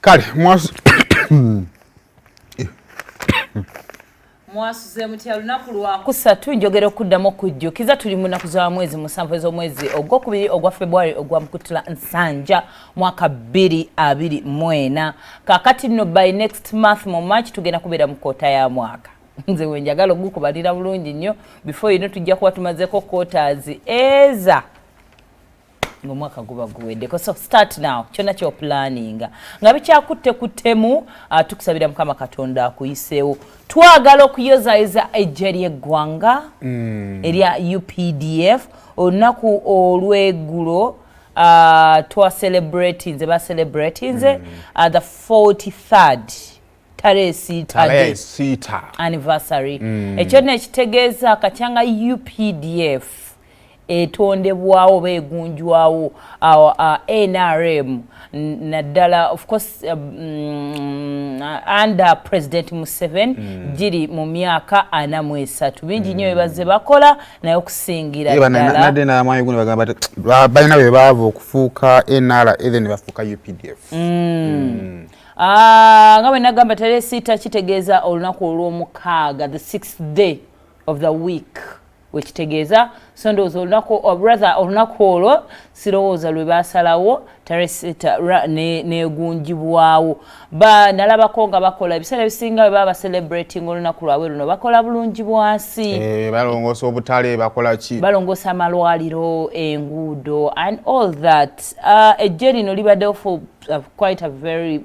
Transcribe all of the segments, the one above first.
Kale mwasuze mutya lunaku lwa kusatu njogera okuddamu okujjukiza tuli mu nnaku za mwezi musanvu ez'omwezi ogwokubiri ogwa February ogwa Mukutula Nsanja mwaka 2024 kakati nno by next month mu March tugenda kubeera mu koota ya mwaka nze wenjagala ogukubalira bulungi nnyo before yino tujja kuba tumazeeko quarters eza ng'omwaka guba guweddeko so start now kyonna kyo planninga nga bikyakutte kuttemu tukusabira Mukama Katonda akuyiseewo twagala okuyozaayoza ejja ly'eggwanga erya UPDF olunaku olw'eggulo twacelebratinze bacelebratinze the 43rd tare siita anniversary ekyo nno ekitegeeza akakyanga UPDF etondebwawo beegunjwawo NRM naddala of course under President Museveni giri mu myaka 43 bingi nnyo bebaze bakola naye okusingira ddala nadde n'amaanyi guno bagamba balina bye baava okufuuka NRM then bafuuka UPDF nga bwe nagamba tale siita kitegeeza olunaku olw'omukaaga the 6th day of the week wekitegeeza so ndowooza olunaku olwo sirowooza lwe baasalawo taresita neegunjibwawo nalabako nga bakola ebiseera ebisinga bwe baba celebrating olunaku lwabwe luno bakola bulungi bwansi balongoosa obutale bakola ki balongoosa amalwaliro enguudo and all that ejje lino libaddewo for quite a very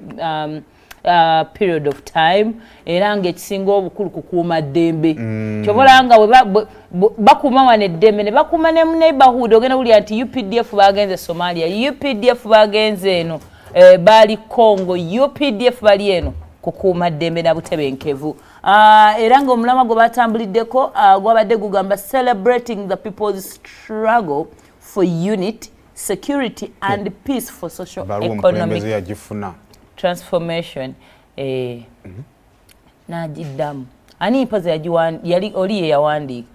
period of time era ng'ekisinga obukulu kukuuma ddembe kyobolanga bakuuma wano eddembe ne bakuuma ne mu neighborhood ogenda wulira nti UPDF bagenze Somalia UPDF bagenze eno bali Congo UPDF bali eno kukuuma ddembe na butebenkevu era ng'omulamwa gwe batambuliddeko gwabadde gugamba celebrating the people's struggle for unity security and peace for social economic transformation najiddamu ani mpaza yali oli ye yawandiika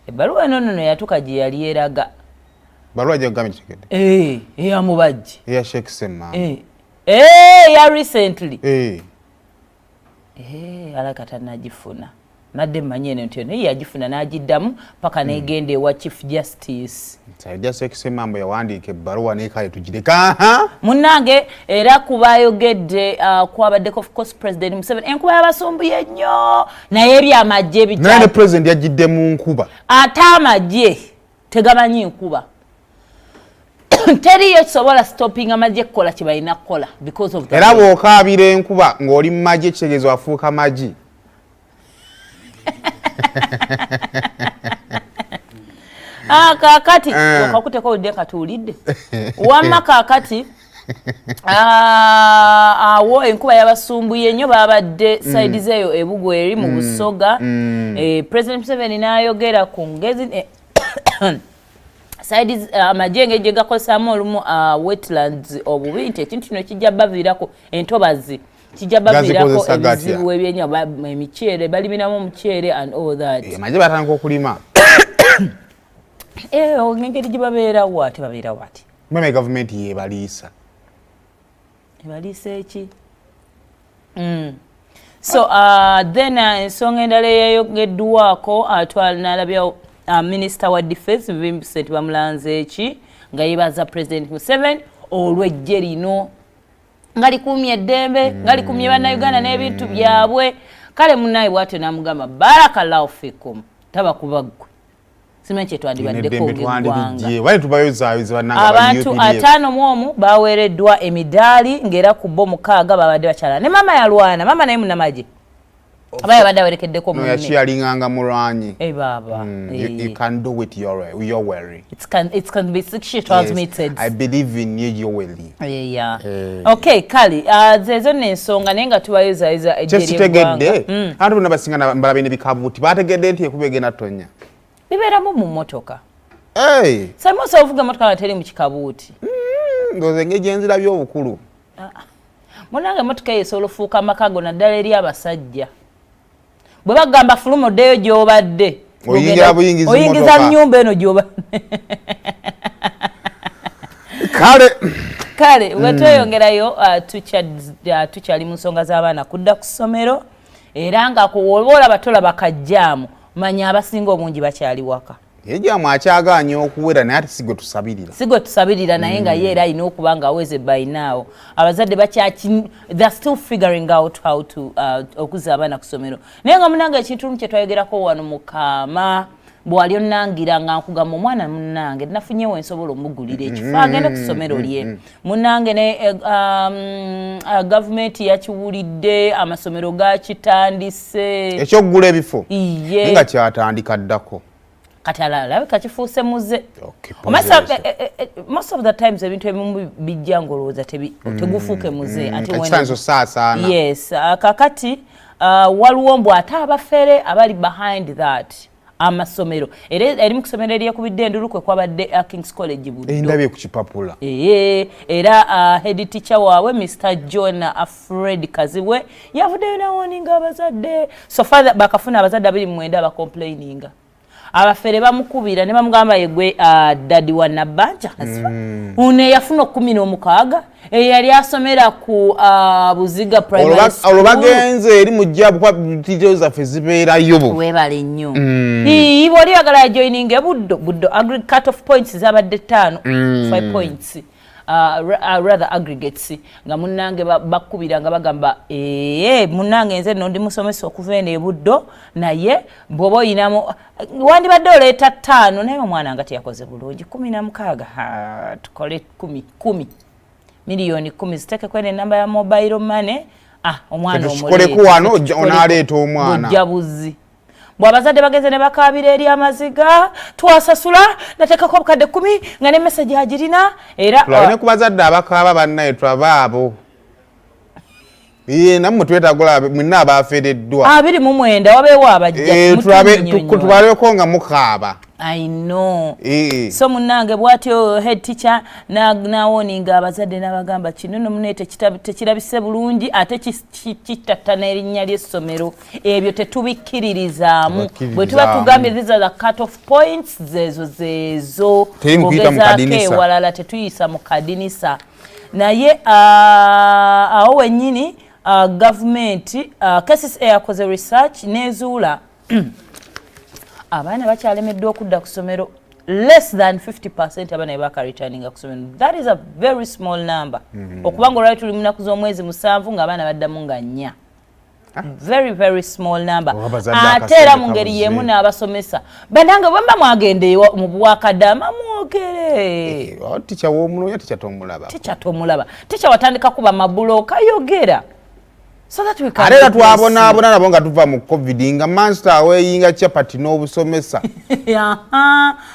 ebbaluwa eno yatuka gye yali eraga baluwa gye kugamba kitegedde eyamubajje eya Sheikh Sema ya recently alakata nagifuna nadde mmanyi eno nti naye yagifuna n'agiddamu paka negenda ewa Chief Justice Sajja Sheikh Sema mbu yawandiika ebbaluwa n'ekale tugireka munnange era kubayogedde kwabaddeko of course President Museveni enkuba yabasumbuye nnyo naye ebyamagye naye ne President yagidde mu nkuba ate amagye tegamanyi nkuba teriyo kisobola stopping amagye kukola kye balina kukola because of era bw'okaabira enkuba ng'oli mu magye kitegeeza wafuuka magi kakati okakuteko oludde katuulidde wamma kakati awo enkuba yabasumbuye nnyo babadde side zeeyo ebugweri mu Busoga President Museveni n'ayogera ku ngezi side amagye ng'egye gakozesaamu olumu wetlands obubi nti ekintu kino kijja baviirako entobazi kijja baviirako ebizibu ebyennya emiceere baliminamu omuceere and all that amagye batandika okulima engeri gye babeerawo ate babeerawo ati meme gavumenti yebaliisa ebaliisa eki so then ensonga endala eyayogeddwako nalabya Minister wa Defense Vincent bamulanze eki nga yebaza President Museveni olw'ejje lino nga likumye eddembe nga likumye bannayuganda n'ebintu byabwe kale munnaye bw'atyo n'amugamba barakallahu fikum tabakubagwe simanyi kyetwandibaddeko ng'eggwanga abantu 51 baweereddwa emidaali ng'era ku bo 6 babadde bakyala ne mama yalwana mama naye munnamagye aba yabadde awerekeddeko munne yakiyalinganga mulwanyi baba you can do it your way it can be sexually transmitted. I believe in your way okay kali zezo n'ensonga naye nga tubayozaayoza ekyekitegedde abantu bonna basinga mbalabine bikabuuti bategedde nti ekuba egenda tonya bibeeramu mu mmotoka samosa ovuga emmotoka nga teri mu kikabuuti ndowooza engeri gye nzirabye obukulu munange emmotoka eyo esobola ofuuka amakago naddala eri abasajja bwe bagamba fuluma oddeyo gy'obadde oyingiza nnyumba eno gy'obadde kale kale wetweyongerayo tukyali mu nsonga z'abaana kudda ku ssomero era nga kuwola batola bakajjaamu manya abasinga obungi bakyali waka ejaamu akyagaanye okuwera naye ate sigwe tusabirira naye nga ye era alina okuba nga aweze by now abazadde they're still figuring out how to okuzza abaana ku ssomero naye nga munange ekintu kye twayogerako wano Mukama bwali onnangira nga nkugamba omwana munnange nafunyewo ensobola omugulira ekifo agende ku ssomero lye munnange ne gavumenti yakiwulidde amasomero gakitandise ekyokugula ebifo nga kyatandika ddako kati alabika kifuuse muze most of the times ebintu ebimu bijja ngolowooza tegufuuke muze yes kakati waliwo mbw ate abafere abali behind that amasomero eri mu kusomero eryekubidde endulu kwe kwabadde King's College buddo endabye ku kipapula era head teacher waabwe Mr. John Fred Kaziwe yavuddeyo nawoninga abazadde so far bakafuna abazadde 29 abacomplaininga abafere bamukubira ne bamugamba yegwe dadi wa Nabanja une yafuna 16 eyali asomera ku Buziga primary school olubagenze eri mujja kwa teachers zaffe zibeerayo webale nnyo iboli yagala joining buddo aggregate cut off points zabadde 5 points rather aggregates nga munnange bakubira nga bagamba munnange nze no ndi musomesa okuva ene buddo naye bwoba oyinamu wandibadde oleeta 5 naye omwana nga teyakoze bulungi 16 tukole 10 miliyoni 10 zitekeko ene namba ya mobile money omwana omuleeta wano onaleeta omwana bujjabuzi bw'abazadde bagenze ne bakaabira eri amaziga twasasula nateekako obukadde 10 nga ne message agirina era tulabane ku bazadde abakaaba bannaye twabaabo nammwe twetagula mwenna abafeereddwa 29 wabeewo abajja tubaleko nga mukaaba I know. So munnange bwatyo head teacher nawoninga abazadde n'abagamba kino nomunete tekirabise bulungi ate kitattana erinnya ly'essomero ebyo tetubikkirizaamu bwe tuba tugambye these are the cut off points zezo Zaake walala tetuyisa mu kadinisa naye awo wennyini gavumenti KCCA yakoze research nezuula abaana bakyalemeddwa okudda ku ssomero less than 50% abaana baka returning ku ssomero. That is a very small number. Okubanga olwali tuli mu nnaku z'omwezi 7 ng'abaana baddamu nga 4. Very very small number. Ate era mu ngeri y'emu n'abasomesa banange bwemba mwagende mu bwakadama mwogere ticha w'omulungi ticha tomulaba ticha watandika kuba mabuloka yogera. So that we can arera twabona nabo nga tuva mu covid nga master weyinga chapati n'obusomesa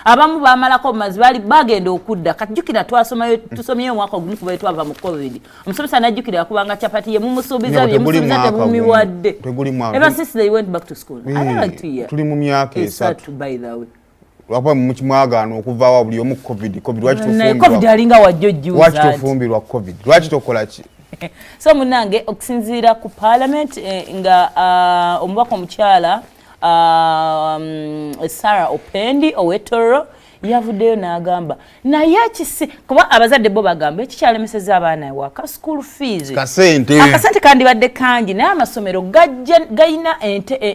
abamu bamalako mazi bali bagenda okudda katjukira twasomayo tusomye omwaka ogumu kuba twava mu covid omusomesa najjukira yakubanga chapati ye mumusuubiza bye musuubiza temumiwadde ever since they went back to school. I like to hear tuli mu myaka esatu by the way lwakwa mu kimwagaano okuva wa buli omu covid covid alinga wajjojjuza waki tofumbirwa covid lwaki tokola ki so munange okusinziira ku parliament nga omubaka omukyala Sarah Opendi owetoro yavuddeyo n'agamba naye kisi kuba abazadde bo bagamba ekikyalemeseza abaana ewaka school fees akasente kandibadde kangi naye amasomero gayina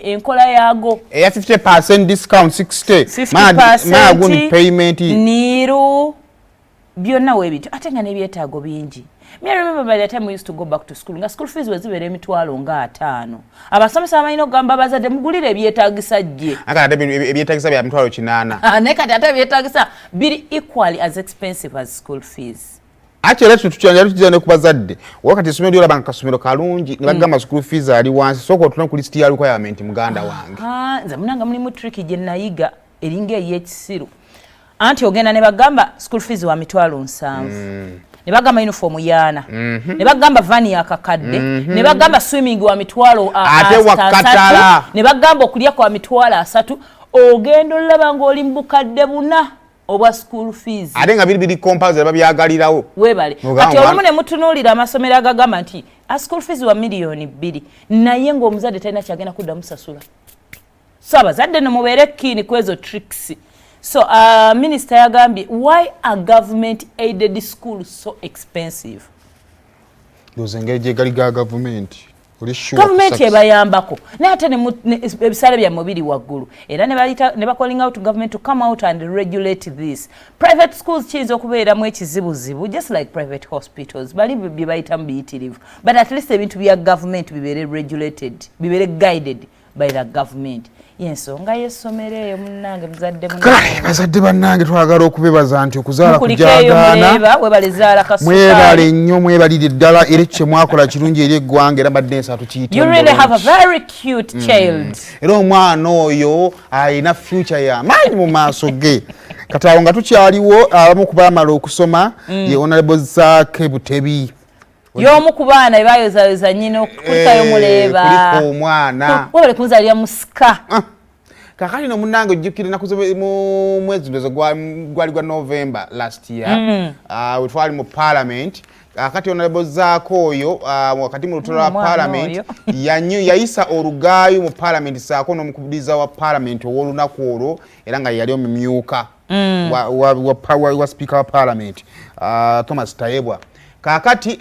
enkola yaago eya 50% discount 60 payment niru byonna weebintu ate nga n'ebyetaago bingi. Me remember by the time we used to go back to school nga school fees wezibere emitwalo nga 5 abasomesa abalina okugamba abazadde mugulire ebyetaagisa gye akati ebyetaagisa bya mitwalo 8 naye kati ate ebyetaagisa biri equally as expensive as school fees. Actually tukyanja ne ku bazadde wakati essomero lyolaba nga kasomero kalungi ne bagamba school fees ali wansi soko otuna ku list ya requirement muganda wange nze munanga mulimu trick gye nayiga eringa ey'ekisiru anti ogenda ne bagamba school fees wa mitwalo 7 ne bagamba uniform yana ne bagamba vani ya kakadde ne bagamba swimming wa mitwalo ate wakatala ne bagamba okulya kwa mitwalo 3 ogendo olaba ng'oli mbukadde buna obwa school fees ate nga biri compulsory babyagalirawo webale ati olumu ne mutunuulira amasomero agagamba nti a school fees wa miliyoni 2 naye ng'omuzadde talina kyagenda kudda musasula so abazadde ne mubeere kini kwezo tricks So minister yagambye, why are government aided schools so expensive? Those engage ga government. Government ebayambako naye ate ebisale bya mubiri waggulu era ne calling out government to come out and regulate this. Private schools kiyinza okubeeramu ekizibuzibu just like private hospitals bali bye bayitamu biyitirivu, but at least ebintu bya government bibeere regulated, bibeere guided by the government. Yensonga y'essomero eyo munnange bazadde bannange twagala okubebaza nti okuzaala kujagaana mwebale nnyo mwebalire ddala era kye mwakola kirungi eri eggwanga era badde ensatu kiyita. You really have a very cute child. Era omwana oyo alina future y'amaanyi mu maaso ge. Katawo nga tukyaliwo abamu ku baamala okusoma ye Honorable Zaake Butebi. Y'omu ku baana bebayozayoza nnyina okutayo muleeba. Kuliko omwana. Wabale kunzalira musika. Kakati no munnange ojjukira nakuze mu mwezi ndozo gwali gwa November last year. We twali mu parliament. Kakati Honorable Zaake oyo wakati mu lutalo lwa parliament yayisa olugaayo mu parliament saako n'omukubiza wa parliament ow'olunaku olwo era nga yali omumyuka wa speaker wa parliament Thomas Tayebwa. Kakati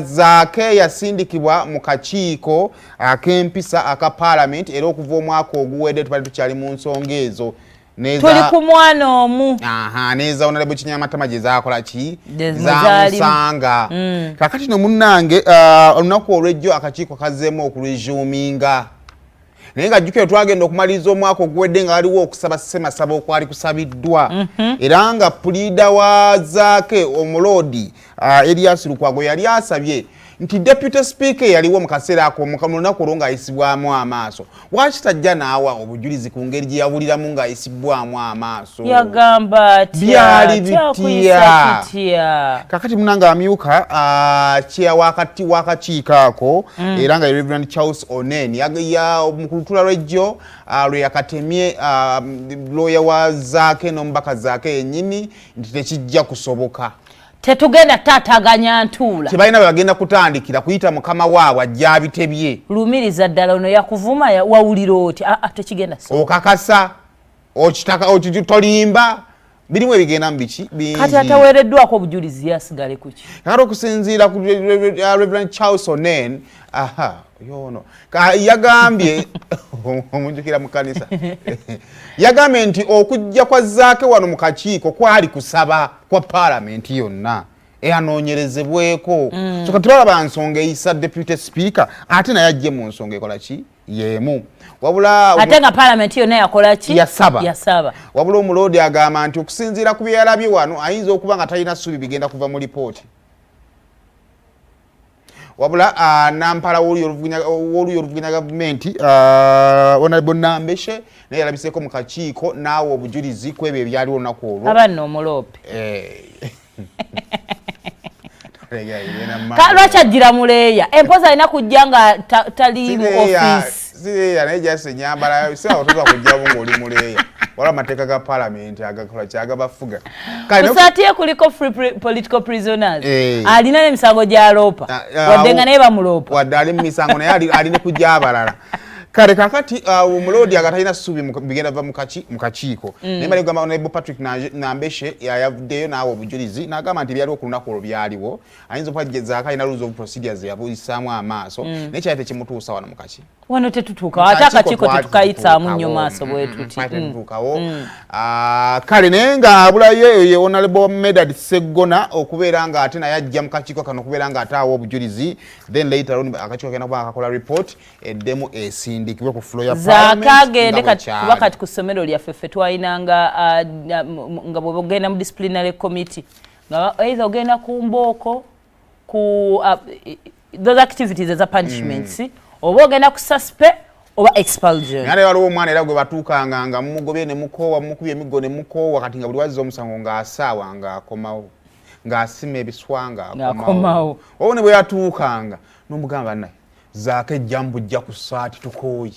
Zaake yasindikibwa mu kakiiko ak'empisa aka parliament era okuva omwaka oguwedde tubali tukyali mu nsonga ezo. Tuli ku mwana omu. Neza Honorable Kinyamatama gye zaakola ki? Zamusanga. Kakati no munnange olunaku olw'ejjo akakiiko kazzeemu okuresuminga. Naye nga jjukira twagenda okumaliriza omwaka oguwedde nga waliwo okusaba ssemasaba okwali kusabiddwa. Era nga pulida wa Zaake omuloodi Elias Lukwago yali asabye nti deputy speaker yaliwo mu kaseera ako mu lunaku olwo ng'ayisibwamu amaaso. Lwaki tajja n'awa obujulizi ku ngeri gye yabuliramu ng'ayisibwamu amaaso? Yagamba byali bitya. Kakati munanga amyuka wakati w'akakiiko ako era nga Reverend Charles Onen mu kulutula lw'ejjo lwe yakatemye lawyer wa Zaake n'omubaka Zaake yennyini nti tekijja kusoboka. Tetugenda tataganya ntuula. Tebalina bagenda kutandikira kuyita mukama waabwe ajja bitebye. Lumiriza ddala ono yakuvuma wawulira oti tekigenda so. Okakasa okitaka okitolimba birimu ebigenda mu biki bingi. Kati ataweereddwako obujulizi yasigale kuki. Kati okusinziira ku Reverend Charles Onen yono yagambye omunjukira mu kanisa yagambye nti okujja kwa Zaake wano mu kakiiko kwali kusaba kwa parliament yonna eyanoonyerezebweko. So kati balaba nsonga eyisa deputy speaker ate naye ajje mu nsonga ekola ki yemu. Wabula ate nga parliament yonna yakola ki? Yasaba. Wabula omuloodi agamba nti okusinziira ku byalabye wano ayinza okuba nga talina ssuubi bigenda kuva mu lipooti. Wabula nampala w'oluyo oluvuganya gavumenti Honorable Nambeshe naye yalabiseeko mu kakiiko naawe obujulizi ku ebyo ebyaliwo olunaku olwo. Abanno omuloope. Lwaki ajjira muleeya? Empoza alina kujja nga tali mu office. Sireeya naye gyase nyambala si awo toza kujjawo ng'oli muleeya. Wala amateeka ga parliament agakola kyagabafuga. Kusatiye kuliko free political prisoners. Alina n'emisango gy'aloopa. Wadde nga naye bamuloopa. Wadde ali mu misango naye alina kujja abalala. Kale kakati omuloodi agatalina ssuubi bigenda va mu kakiiko. Naye bali kugamba Honorable Patrick Nambeshe yavuddeyo n'awa obujulizi n'agamba nti byaliwo ku lunaku olwo byaliwo. Ayinza okuba gye Zaake alina rules of procedures yabuyisaamu amaaso naye kyali tekimutuusa wano mu kaki. Wano tetutuuka ate akakiiko tetukayitsaamu nnyo maaso bwe tuti. Tetutuukawo. Kale naye ng'abulayo ye Honorable Medard Sseggona okubeera nga ate naye ajja mu kakiiko kano okubeera nga ate awa obujulizi then later on akakiiko kagenda kuba akakola report eddemu esindikibwe ku floor ya parliament. Zaake agende kuba kati ku ssomero lyaffe ffe twalinanga nga bw'ogenda mu disciplinary committee nga either ogenda ku mbooko ku those activities as a punishments oba ogenda ku suspect oba expulsion. Nale waliwo omwana era gwe batuukanga nga mumugobye ne mukoowa mukubye emiggo ne mukoowa kati nga buli wazza omusango ng'asaawa ng'akomawo ng'asima ebiswa ng'akomawo. Owo ne bwe yatuukanga n'omugamba naye Zaake jjambujja ku ssaati tukooyi.